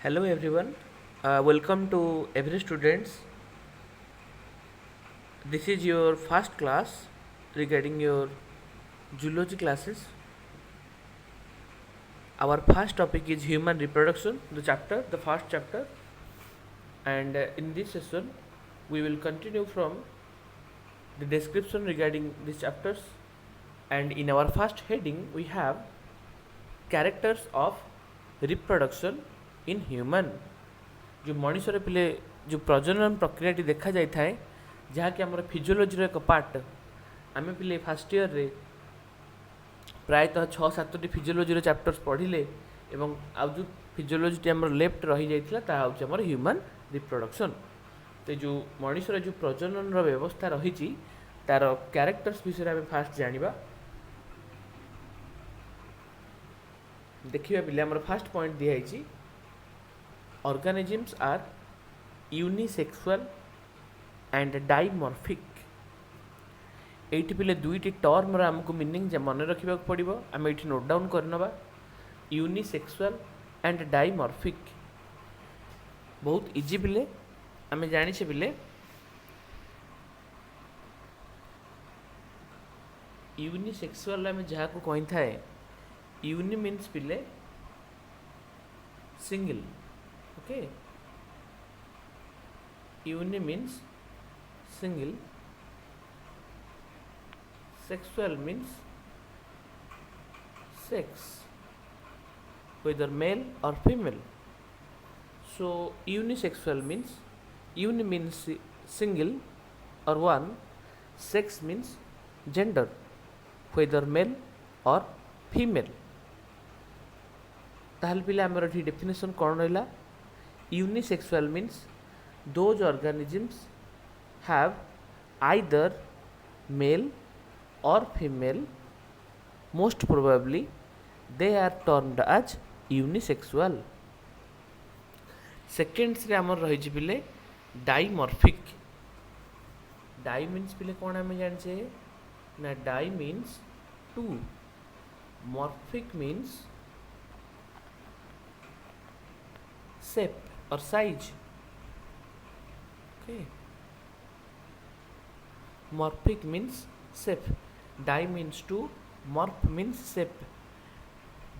Hello everyone, welcome to every students. This is your first class regarding your zoology classes. Our first topic is human reproduction, the first chapter, and in this session we will continue from the description regarding these chapters. And in our first heading we have characters of reproduction in human. जो मनुष्य पिले जो प्रजनन प्रक्रिया देखा जाए थाए जहाँकि आम फिजियोलोजी एक पार्ट आम पिले फास्ट इयर रे प्रायतः 6-7 फिजियोलोजी चैप्टर्स पढ़िले एवं आउ जो फिजियोलोजी आम लेफ्ट रही जाता हूँ ह्यूमन रिप्रोडक्शन। तो जो मनुष्यर जो प्रजनन व्यवस्था रही तार कैरेक्टर्स विषय आम फास्ट जाना देखिए पिले आम फास्ट पॉइंट दिखाई organisms are unisexual and dimorphic। एठी पिले दुईटी टर्म आमको मीनिंग मन रखा पड़ो आम ये नोट डाउन करनवा यूनिसेक्सुअल एंड डाइमॉर्फिक बहुत इजी पिले आम जाने पिले यूनिसेक्सुअल आम जहाँ को कही था यूनि मीन्स पिले single okay uni means single, sexual means sex whether male or female. So unisexual means uni means single or one, sex means gender whether male or female. ताहले पिले आमर एठी डेफिनेशन कौन रहा unisexual means those organisms have either male or female, most probably they are termed as unisexual. Second से आमर रही पिले डाइमॉर्फिक। डाइ मीन्स पिले कौन आम जाने ना di means two, morphic means shape or size. Okay, morphic means shape, di means two, morph means shape.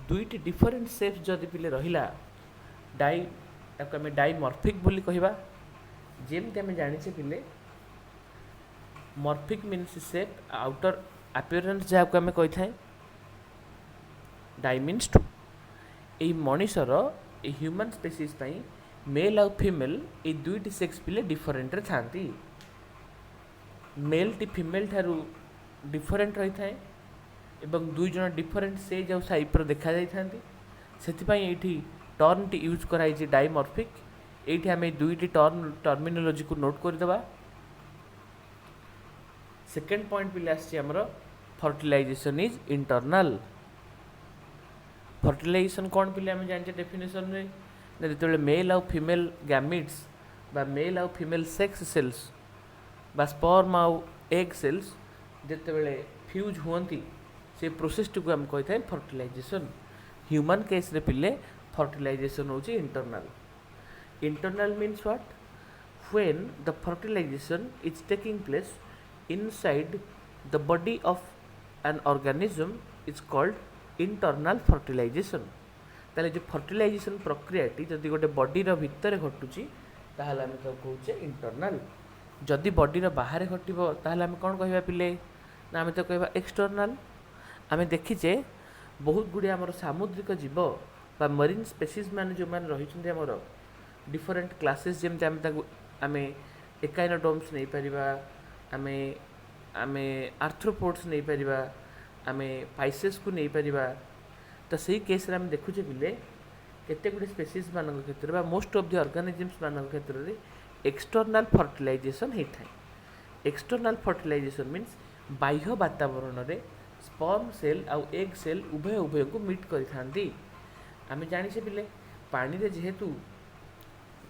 दुईटी डिफरेंट शेप्स जदि पिले रहिला डाइ ताको आम डाइमॉर्फिक बोली कहबा। जेमती आम जाने पिले morphic means shape outer appearance जहाँ को आम कही था डाइ मीन्स टू। यही मनुष्यर ह्यूमन स्पेसीज मेल आउ फीमेल ये दुईटी सेक्स पिले डिफरेंट था। मेल टी फीमेल ठारू डिफरेंट रही था एवं दुई जन डिफरेंट सेज आउ साइप देखा जाती से टर्म टी यूज कराई डाइमॉर्फिक। ये आम दुईटी टर्मिनोलॉजी को नोट करदे। सेकेंड पॉइंट पिले आमर फर्टिलाइजेशन इज इंटरनल। फर्टिलाइजेशन कौन पिले आम जाने डेफिनेशन में जो मेल आउ फीमेल गैमिट्स बा मेल आउ फीमेल सेक्स सेल्स बा स्पर्म आउ एग सेल्स जिते फ्यूज हुंती से प्रोसेस को आम कही था फर्टिलाइजेशन। ह्यूमन केस रे पिले फर्टिलाइजेशन होची internal. Internal means what when the fertilization is taking place inside the body of an organism is called internal fertilization. ताले जो फर्टिलाइजेशन प्रक्रियाटी जदि गोटे बॉडीर भितर घटुची ताहले आम तो कहूचे इंटरनल। जदि बॉडीर बाहर घटिबो ताहले आम कौन कहबा पिले ना आम तो कहबा एक्सटर्नल। आम देखीचे बहुत गुड़े आमर सामुद्रिक जीव बा मरीन स्पेसीज मान जो मान रही आमर डिफरेंट क्लासेस जमी आम एकाइनोडोम्स नहीं पारिबा, आम आम आर्थ्रोपोड्स नहीं पारिबा, आम पाइसेस को नहीं पारिबा। तो सही केस रे आम देखुचे पिले केते गुडे स्पेसीज मान क्षेत्र में मोस्ट ऑफ द ऑर्गेनिजम्स मान क्षेत्र में एक्सटर्नल फर्टिलाइजेशन होता है। एक्सटर्नल फर्टिलाइजेशन मीन्स बाह्य वातावरण रे स्पर्म सेल आउ एग सेल उभय उभय को मीट करि आम जाने पिले पानी रे जेहेतु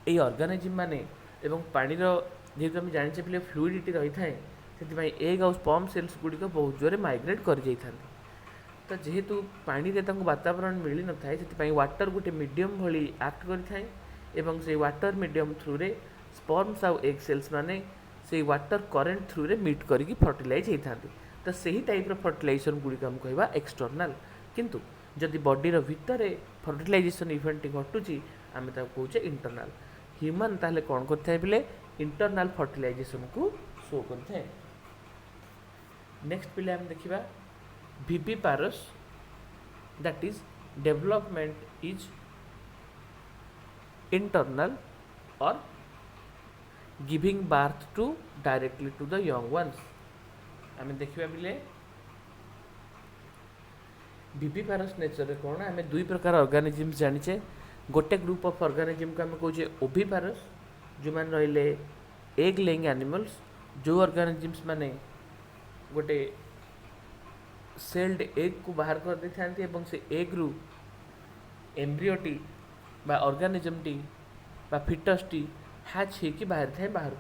ये ऑर्गेनिजम माने एवं पानी जेहेतु आम जाने पिले फ्लूइडिटी रही थाए से एग आउ स्पर्म सेल्स गुड़िक बहुत जोरे माइग्रेट कर जाइथांती। तो जेहेतु पानी रे वातावरण मिल न था से वाटर गोटे मीडियम भली एक्ट करि थाए एवं से वाटर मीडियम थ्रू रे स्पर्म्स आउ एग सेल्स माने से वाटर करेंट थ्रू रे मीट करिकी फर्टिलाइज होता तो सही टाइप फर्टिलाइजेशन गुड़िक आम कह एक्सटर्नाल किंतु जदि बॉडीर भितर फर्टिलाइजेशन इवेंट घटुची आम कहे इंटरनाल ह्यूमन ताहले कौन करता है इंटरनाल फर्टिलाइजेशन को शो करता है। नेक्स्ट पिले आम देखा viviparous that is development is internal और giving birth to directly to the young ones. आम देखा बिले विविपारस नेचर कौन आम दुई प्रकार ऑर्गेनिजम्स जानिचे गोटे ग्रुप ऑफ ऑर्गेनिजम को आम कहे ओविपारस जो मैंने रहिले एग लेइंग एनिमल्स जो ऑर्गेनिजम्स माने गोटे सेल्ड एग को बाहर कर दे थांती एवं से एग रु एम्ब्रियोटी बा ऑर्गेनिजमटी बा फिटसटी हैच होकर बाहर थाए बाहर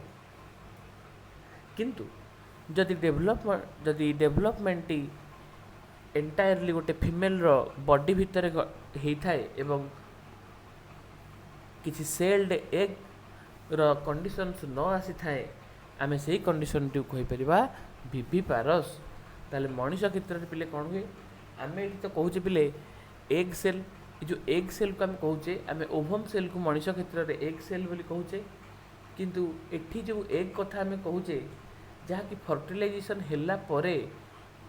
किंतु जदि डेवलपमेंट एंटायरली गोटे फीमेल रो बॉडी भितर होता है एवं किसी सेल्ड एग रो कंडीशंस न आसी थाए आमे सही कंडीशन टी कहि परिबा विविपारस। ताले मनुष्य क्षेत्र में पिले कौन हुए आम ये तो कहूचे पिले एग सेल जो एग सेल को आम कहे आम ओभम सेल को मनुष्य क्षेत्र में एग सेल बोली कहूचे किंतु एठी जो एग कथा आम कहूचे जहाँ कि फर्टिलाइजेशन हैला परे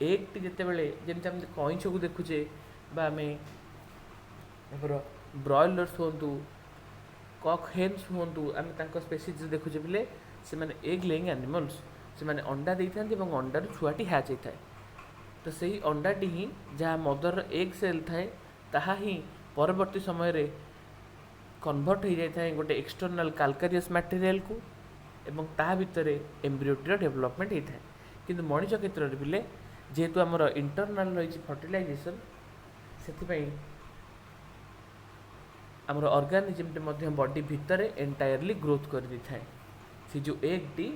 एग टी जिते बड़े जमी आम कईछ को देखुचे आम ब्रॉयलर्स हूँ कॉक हेन्स हूँ आम स्पेसीज देखुचे पिले से माने एग लेइंग एनिमल्स से माने अंडा देते हैं अंडार छुआटी हैच होता है तो सही अंडाटी ही जहाँ मदर एग सेल थाए ताहा ही परवर्ती समय रे कन्वर्ट हो जाए गोटे एक्सटर्नाल काल्कारियस मटेरियल को एवं ता भितर एम्ब्रियोटीर डेवलपमेंट होता है किंतु मनुष्य क्षेत्र में पिले जेहेतु आमर इंटरनाल रही फर्टिलाइजेशन से आमर ऑर्गेनिजम बॉडी भितर एंटायरली ग्रोथ कर दी थाए से जो एग टी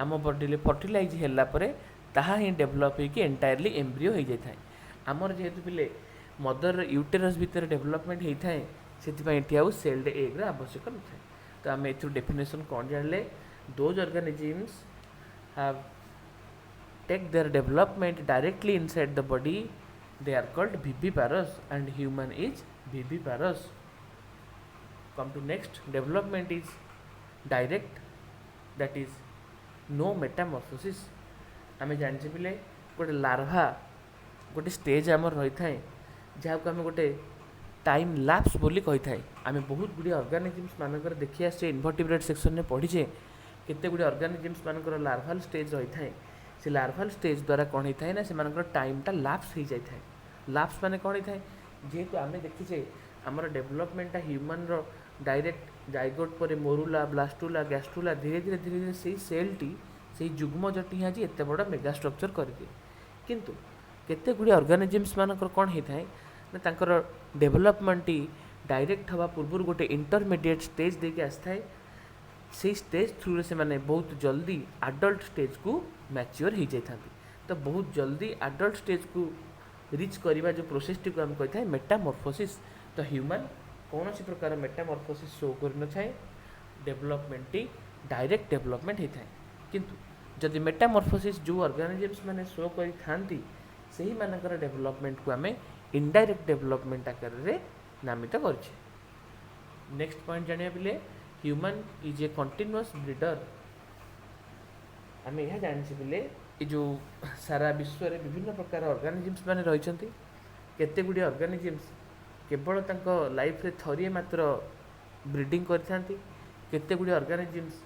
आम बॉडी फर्टिलाइज होला परे ताहा ही डेभलप होकर एंटायरली एम्ब्रियो हो जाए आमर जेहेतु पिले मदर यूटेरस भितर डेभलपमेंट होता है से आउ सेल्ड एग्र आवश्यक न था तो आम ए डेफिनेशन कौन जानले those organisms have take their development directly inside the body they are called viviparous and human is viviparous. Come to next development is direct that is no metamorphosis. आम जाने पिले गोटे लार्भा गोटे स्टेज आम रही थाए जहाँ को आम गोटे टाइम लैप्स बोली कही थाए आम बहुत गुड़ी ऑर्गेनिजम्स मानकर देखी आसे इन्वर्टिब्रेट सेक्शन में पढ़ीचे केते गुड़ी ऑर्गेनिजम्स मानकर लार्भाल स्टेज रही थाए से लार्भाल स्टेज द्वारा कौन होता है ना से टाइमटा लैप्स हो जाए थाए लैप्स माने कौन होता है जेहेतु आम देखीचे आमर डेवलपमेंटा ह्यूमन रो डायरेक्ट जाइगोट पर मोरुला ब्लास्टुला गैस्ट्रुला धीरे धीरे से सेलटी से जुग्मजटी आज एत बड़ मेगा स्ट्रक्चर करदिए किंतु केते गुड़ी ऑर्गेनिजम्स मानकर कौन होता है ना तांकर डेवलपमेंट डायरेक्ट हवा पूर्व गोटे इंटरमीडिएट स्टेज देके आसए से स्टेज थ्रू से माने बहुत जल्दी एडल्ट स्टेज को मैच्योर हो जाता तो बहुत जल्दी एडल्ट स्टेज को रिच करवा जो प्रोसेस टी को आम कही मेटामॉर्फोसिस तो ह्यूमन कौन सी प्रकार मेटामॉर्फोसिस शो कर न थाए डेवलपमेंट डायरेक्ट डेवलपमेंट होता है किंतु जदि मेटामॉर्फोसिस जो ऑर्गेनिजम्स माने शो करी थांती सही मानकर डेवलपमेंट को आम इनडायरेक्ट डेवलपमेंट आकार रे नामित करछे। नेक्स्ट पॉइंट जानिया पिले human is a continuous breeder. आम यह जानी पिले जो सारा विश्व रे विभिन्न प्रकार ऑर्गेनिजम्स माने रहिछंती केते गुडी ऑर्गेनिजम्स केवल तांको लाइफ रे थरिए मात्र ब्रीडिंग करथांती केते गुडी ऑर्गेनिजम्स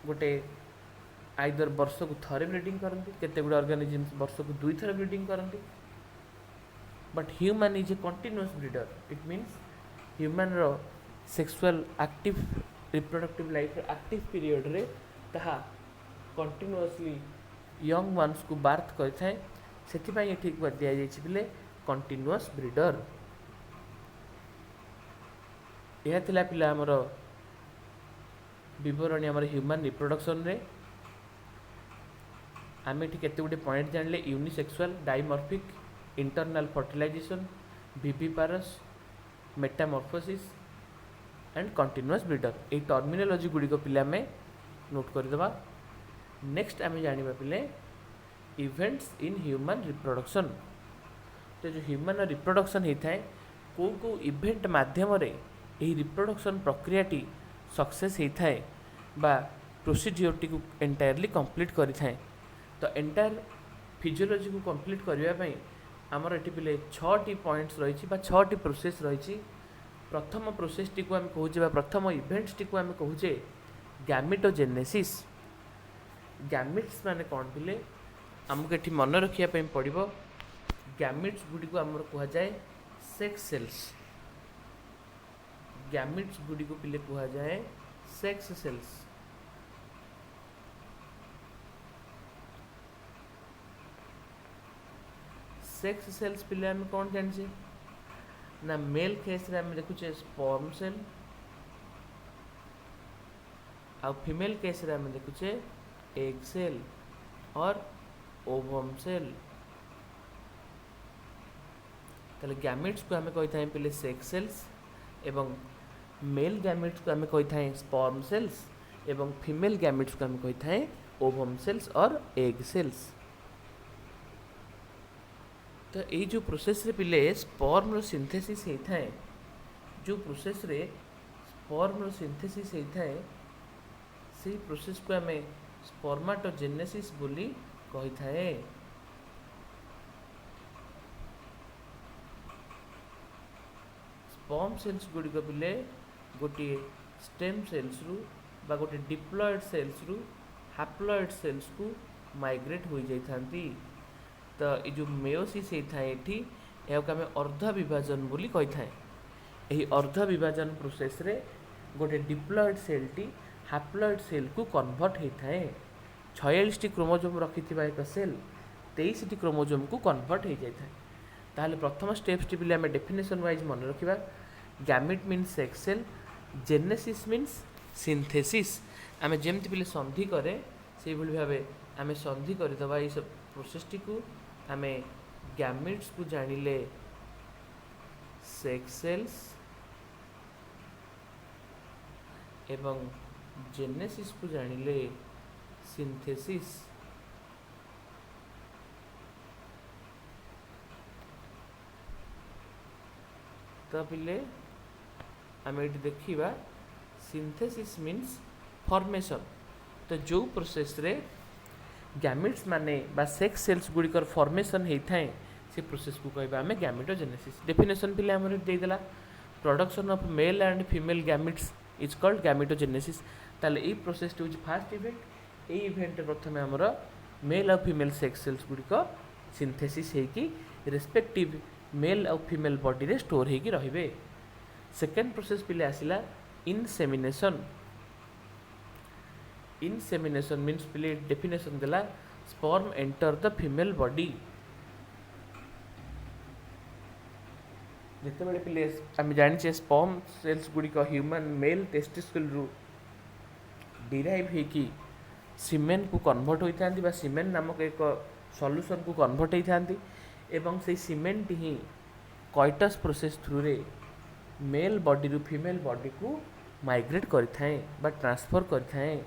गोटे आइदर वर्ष को थरे ब्रीडिंग करती केते गुडी ऑर्गेनिजम्स वर्ष को दुई थर ब्रीडिंग करती but human is a continuous breeder it means human रो sexual active reproductive life active period रे ताहा कंटिन्यूअसली यंग वन्स को बार्थ करथाए सेथिपाई ये ठीक बात दिया जाइछि बिले कंटिन्यूअस ब्रीडर। यह थिला पिला हमर विवरणी आम ह्यूमन रिप्रोडक्शन रे आम ये केते गुटे पॉइंट जानले unisexual dimorphic internal fertilization viviparous metamorphosis and continuous breeder ये टर्मिनोलॉजी गुड़िक पिले आम नोट करदेवा। नेक्स्ट आम जाना पिले इवेंट्स इन ह्यूमन रिप्रोडक्शन। तो जो ह्यूमन रिप्रोडक्शन होता है कौ इवेंट मध्यम रिप्रोडक्शन प्रक्रियाटी सक्सेस होता है बा प्रोसीजियोर टी एंटायरली कंप्लीट करें। तो एंटायर फिजियोलॉजी को कंप्लीट करने आमर ये पिले 6टी पॉइंट्स रही 6टी प्रोसेस रही। प्रथम प्रोसेस टी आम कहूँ प्रथम इवेंट्स टी आम कहूचे गैमेटोजेनेसिस। गैमिट्स माने कौन पिले आमको ये मन रखापी पड़ो। गैमिट्स गुड़ी आमर कहुए सेक्स सेल्स। गैमिट्स गुड़ी को पिले कहुए सेक्स सेल्स। सेक्स सेल्स पिले आम कौन जाने ना मेल केस रे आम देखुचे स्पर्म सेल आ फीमेल केस रे आम देखुचे एग सेल और ओवम सेल। ताले गैमेट्स को आम कही पिले सेक्स सेल्स एवं मेल गैमेट्स को आम कही स्पर्म सेल्स एवं फीमेल गैमेट्स को आम कही ओवम सेल्स और एग सेल्स। तो ये जो प्रोसेस रे पिले स्पर्म रो सिंथेसिस होता है जो प्रोसेस रे स्पर्म रो सिंथेसिस होता है से प्रोसेस को आम स्पर्माटोजेनेसिस बोली कही थाए। स्पर्म सेल्स गुड़िक पिले गोटे स्टेम सेल्स रु बा गोटे डिप्लॉयड सेल्स रु हैप्लॉयड सेल्स को माइग्रेट हो जाती। तो ये जो मेयोसिस होता है ये आम अर्ध विभाजन बोली कही थाए। यही अर्ध विभाजन प्रोसेस रे गोटे डिप्लॉयड सेल टी हैप्लॉयड सेल को कन्वर्ट होता है। 46 टी क्रोमोजोम रखि एक सेल 23 टी क्रोमोजोम को कन्वर्ट हो जाता है। ताहले प्रथम स्टेप्स टी पिले आम डेफिनेशन वाइज मन रखा। Gamete means sex cell, genesis means synthesis. आम जमती पिले संधि करे से भाव आम संधि करदे ये सब प्रोसेस टी को आम गैमेट्स को जानिले सेक्स सेल्स एवं जेनेसिस को जानिले सिंथेसिस। तो पिले आम ये देखा सिंथेसिस मीन्स फॉर्मेशन। तो जो प्रोसेस रे गैमेट्स माने बा सेक्स सेल्स गुड़िकर फॉर्मेशन होता है से प्रोसेस को कहबा आम गैमेटोजेनेसिस। डेफिनेशन पिले आम देदेला production of male and female gametes is called gametogenesis. ताले ये प्रोसेस टी फास्ट इवेंट। ये इवेंट प्रथम आमर मेल और फीमेल सेक्स सेल्स गुड़िक सिंथेसिस होगी रेस्पेक्टिव मेल और फीमेल बॉडी रे स्टोर होगी रहिबे। सेकेंड प्रोसेस पिले आसिला इनसेमिनेशन। इनसेमिनेशन मीन्स पिले डेफिनेशन देला sperm enter the female body. जिते बड़े पिले आम जाने स्पर्म सेल्स गुड़िक ह्यूमन मेल टेस्टिकल रु डिराइव होकी सीमेन को कन्वर्ट होता है सीमेन नामक एक सॉल्यूशन को कन्वर्ट होता एवं से सीमेंट ही कॉइटस प्रोसेस थ्रू रे मेल बॉडी रु फीमेल बॉडी को माइग्रेट करथाए बा ट्रांसफर करथाए।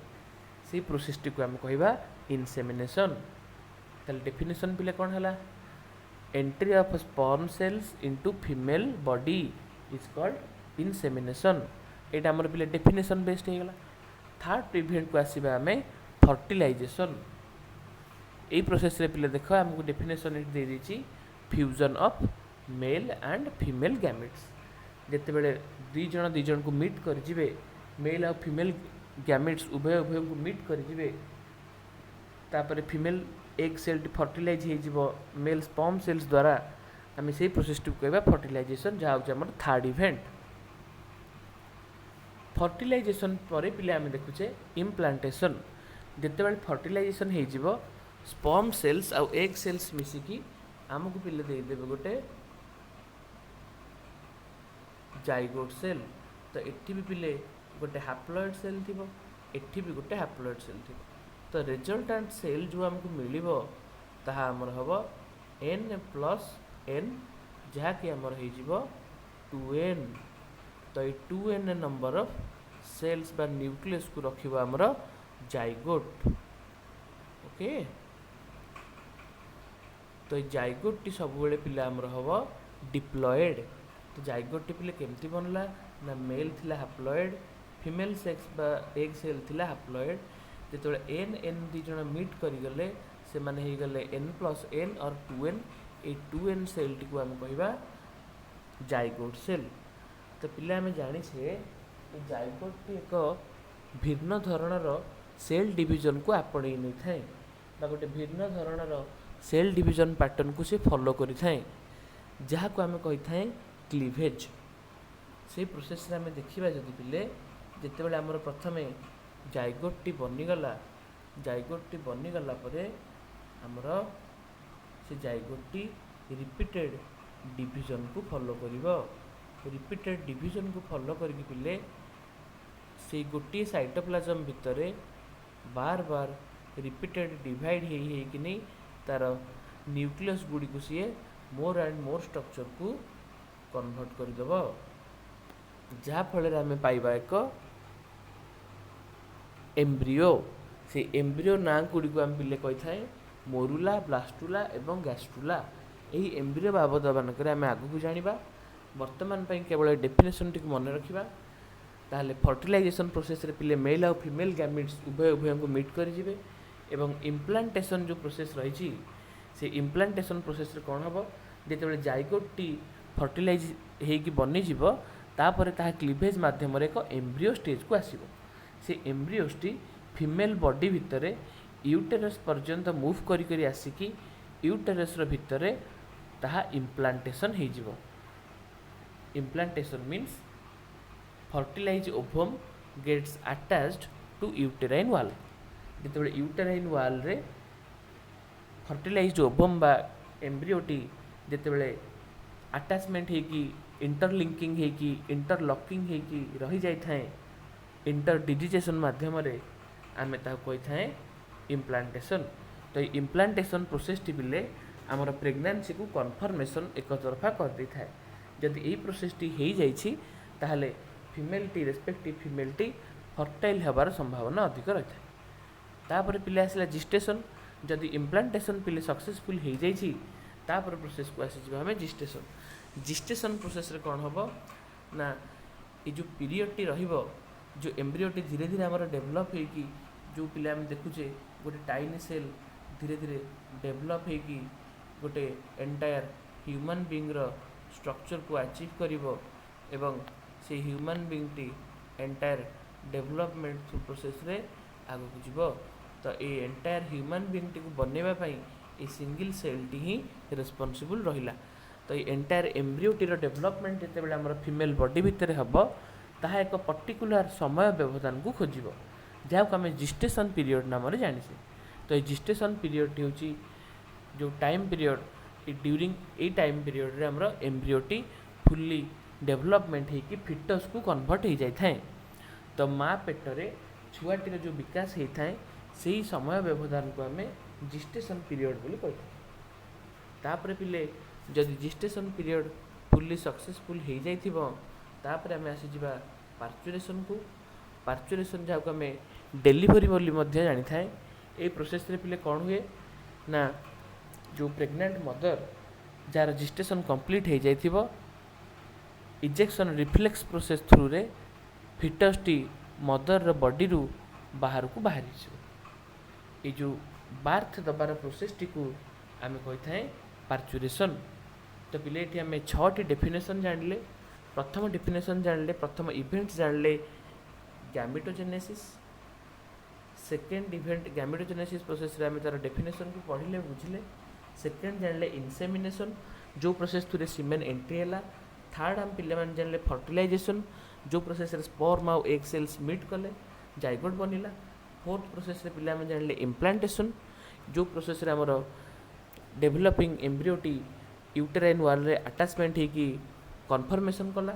से प्रोसेस टी को आम कहवा इनसेमिनेशन। ताले डेफिनेशन पिले कौन है entry of sperm cells into female body is called insemination. ये आमर पिले डेफिनेशन बेस्ड होगा। थर्ड इवेंट को आसवा आम फर्टिलाइजेशन। यही प्रोसेस रे पिले देख आमको डेफिनेशन दे दीची fusion of male and female gametes. जिते बड़े दुई जन को मीट कर मेल और फीमेल गैमेट्स उभय उभय को मीट कर फीमेल एग सेल फर्टिलाइज हो मेल स्पर्म सेल्स द्वारा आम से प्रोसेस को कहवा फर्टिलाइजेशन जहाँ हूँ थर्ड इवेंट। फर्टिलाइजेशन पर पिले आम देखुचे इम्प्लांटेशन। जिते बड़े फर्टिलाइजेशन हो स्पर्म सेल्स आउ एग सेल्स मिसिकी आमको पिले देदेवे गोटे जाइगोट सेल। तो एटी भी पिले गोटे हैप्लॉयड सेल थी एटी भी गोटे हैप्लॉयड सेल थी। तो रिजल्टेंट सेल जो आमको मिलिबो ताहा हमर हबो n + n जहाँकि आमर हो 2n। तो ये 2n नंबर ऑफ सेल्स बा न्यूक्लियस को रखिबो हमर जाइगोट। ओके, तो ये जाइगोट टी सब बेले पिला हमर हबो डिप्लॉयड। तो जाइगोट टी पिले केमती बनला ना मेल थिला हैप्लॉयड, फीमेल सेक्स बा एग सेल थिला हैप्लॉयड। जेतोले एन दी जण मीट करि गले से माने हे गले n+n और 2n। ए 2n सेल टी को हम कहिबा जाइगोट सेल। तो पिला हमें जानि छे जाइगोट टी एक भिन्न धरणर सेल डिवीजन को आपणे नै थाए बा गोटे भिन्न धरणर सेल डिवीजन पैटर्न को से फॉलो करि थाए, जहा को हम कहि थाए क्लीवेज। से प्रोसेस रे हमें देखिबा जदि पिले जेते बेले हमर प्रथमे जाइगोट टी बनिगला, जाइगोट टी बनिगला परे हमर से जाइगोट टी रिपीटेड डिवीजन को फॉलो करिवो। रिपीटेड डिवीजन को फॉलो करके पिले से गोटे साइटोप्लाज्म भितरे बार बार रिपीटेड डिवाइड हे कि नहीं तार न्यूक्लियस गुडी को सी मोर एंड मोर स्ट्रक्चर को कन्वर्ट कर देबो, जहा फल आम पाइबा एक एम्ब्रियो। से एम्ब्रियो ना गुडी को आम पिले कहि थाए मोरुला, ब्लास्टुला एवं गैस्ट्रुला। यही एम्ब्रियो बाबद मानक आम आगु जानिबा। वर्तमान पई केवल डेफिनेशन टी मन रखिबा, ताहले फर्टिलाइजेशन प्रोसेस रे पिले मेल और फीमेल गैमिट्स उभय को मीट कर जिवे। एवं इम्प्लांटेशन जो प्रोसेस रही से इम्प्लांटेशन प्रोसेस रे कौन हम जिते जाइगोट टी फर्टिलाइज होगी बनी जीव तापर ता क्लीवेज माध्यम एक एम्ब्रियो स्टेज को आसीबो। से एम्ब्रियोस टी फीमेल बॉडी भितर यूटेरस पर्यंत मूव करी करी आसिकी यूटेरस रो भितर ताहा इम्प्लांटेशन हो जीवो। Implantation means fertilize ovum gets attached to uterine wall. जिते यूटेराइन वाल रे फर्टिलाइज ओवम बा एम्ब्रियोटी जिते अटैचमेंट होगी इंटरलिंकिंग होगी इंटरलॉकिंग होगी रही जाए थाए इंटरडिजिटेशन माध्यम आम कही थाए इम्प्लांटेशन। तो ये इम्प्लांटेशन प्रोसेस टी बिले आमर प्रेगनेंसी को कन्फर्मेशन एक तरफा कर दे थाए। जदि यही प्रोसेस टी हो जाइछि ताहले female T respective female T fertile होबार संभावना अधिक रही है। तापर पिले आसला जिस्टेशन। जदि इम्प्लांटेशन पिले सक्सेसफुल हो जाइछि तापर प्रोसेस को आसी आम जिस्टेशन। जिस्टेशन प्रोसेस रे कौन हम ना ये जो पीरियड टी रहिबो जो एम्ब्रियोटी धीरे धीरे आमर डेभलप होगी जो पिले आम देखुचे गोटे टाइनी सेल धीरे धीरे डेभलप होगी गोटे एंटायर ह्यूमन बीइंग रो स्ट्रक्चर को अचीव करिवो एवं से human being T entire development process रे आगु को जीवो। तो ये एंटायर ह्यूमन बीइंग टी को बनैबा पई ए सिंगल सेल टी ही रेस्पोंसिबल रहिला। तो ये एंटायर एम्ब्रियोटी रो डेभलपमेंट जेते बेले हमर फीमेल बॉडी भितर हबो ताहा एक पर्टिकुलर समय व्यवधान को खोजिबो, जहाँ को आम जिस्टेशन पीरियड नाम जानिछे। तो ये जिस्टेशन पीरियड होची जो time period during a time period रे हमर एम्ब्रियोटी फुल्ली डेभलपमेंट होगी फिटस को कन्वर्ट हो जाए थाए। तो माँ पेटरे छुआटीर जो विकास होता है से ही समय व्यवधान को आम जिस्टेशन पीरियड बोली कही। तापर पिले जदि जिस्टेशन पीरियड फुल्ली सक्सेसफुल हो जाइथिबो तापर आम आसीजा पार्चुरेशन को। पार्चुरेशन जहाँ को आम डेलीवरी बोली मध्य जानी थाए। ये प्रोसेस रे पिले कौन हुए ना जो pregnant mother jar gestation complete हो जाइथिबो इजेक्शन रिफ्लेक्स प्रोसेस थ्रू रे फिटस टी मदर बॉडी रु बाहर को बाहरी ये जो बार्थ दबार प्रोसेस टी को आम कही थाए पार्चुरेशन। तो पिले ये आम 6टी डेफिनेशन जानले। प्रथम डेफिनेशन जानले, प्रथम इवेंट जानले gametogenesis. Second event gametogenesis process रे आम तार डेफिनेशन को पढ़िले बुझिले। सेकेंड जानले इनसेमिनेशन जो प्रोसेस थ्रू सीमेन एंट्री है। थर्ड आम पिले मान जानले फर्टिलाइजेशन जो प्रोसेस रे स्पर्म आउ एग सेल्स मीट कले जाइगोट बनिला। फोर्थ प्रोसेस रे पिले आम जानले इम्प्लांटेशन जो प्रोसेस रे हमर डेभलपिंग एम्ब्रियोटी यूटेराइन वाल रे अटैचमेंट होगी कन्फर्मेशन कला।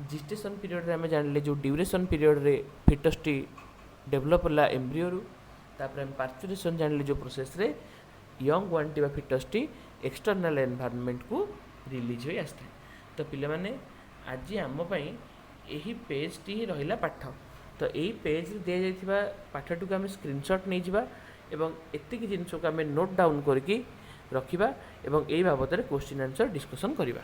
जिस्टेशन पीरियड रे आम जानले जो ड्यूरेशन पीरियड रे फिटस टी डेभलप होला एम्ब्रियो रु। तापर आम पार्चुरेशन जानले जो प्रोसेस रे यंग वन टी फिटस टी एक्सटर्नल एनवायरनमेंट को रिलीज हो आसता है। तो पिले माने आज आम पई यही पेजटी ही रहिला पाठ। तो यही पेज दिया जाइथिबा पाठटी को आम स्क्रीनशॉट नहीं जिबा एवं एतिक जिनिस को आम नोट डाउन करके रखिबा एवं एई बाबद क्वेश्चन आंसर डिस्कशन करिबा।